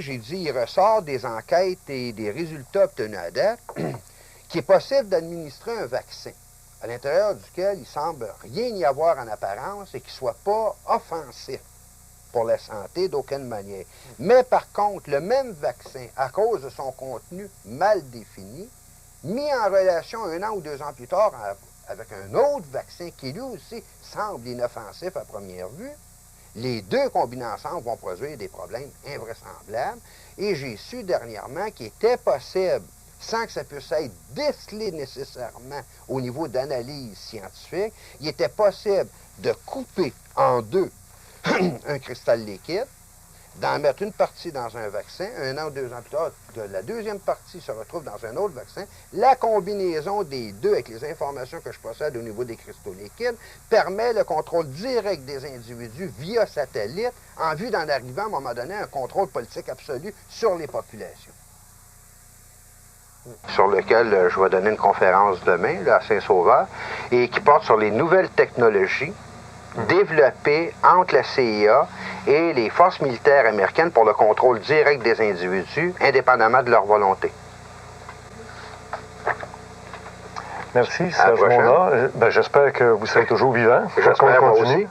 J'ai dit, il ressort des enquêtes et des résultats obtenus à date qu'il est possible d'administrer un vaccin à l'intérieur duquel il semble rien y avoir en apparence et qui ne soit pas offensif pour la santé d'aucune manière. Mais par contre, le même vaccin, à cause de son contenu mal défini, mis en relation 1 an ou 2 ans plus tard avec un autre vaccin qui lui aussi semble inoffensif à première vue, les deux combinés ensemble vont produire des problèmes invraisemblables. Et j'ai su dernièrement qu'il était possible, sans que ça puisse être décelé nécessairement au niveau d'analyse scientifique, il était possible de couper en deux un cristal liquide, d'en mettre une partie dans un vaccin, 1 an ou 2 ans plus tard, la deuxième partie se retrouve dans un autre vaccin. La combinaison des deux, avec les informations que je possède au niveau des cristaux liquides, permet le contrôle direct des individus via satellite, en vue d'en arriver à un moment donné à un contrôle politique absolu sur les populations. Sur lequel je vais donner une conférence demain, là, à Saint-Sauveur, et qui porte sur les nouvelles technologies développées entre la CIA et les forces militaires américaines pour le contrôle direct des individus, indépendamment de leur volonté. Merci, Serge Monod. J'espère que vous serez toujours vivant. J'espère moi aussi.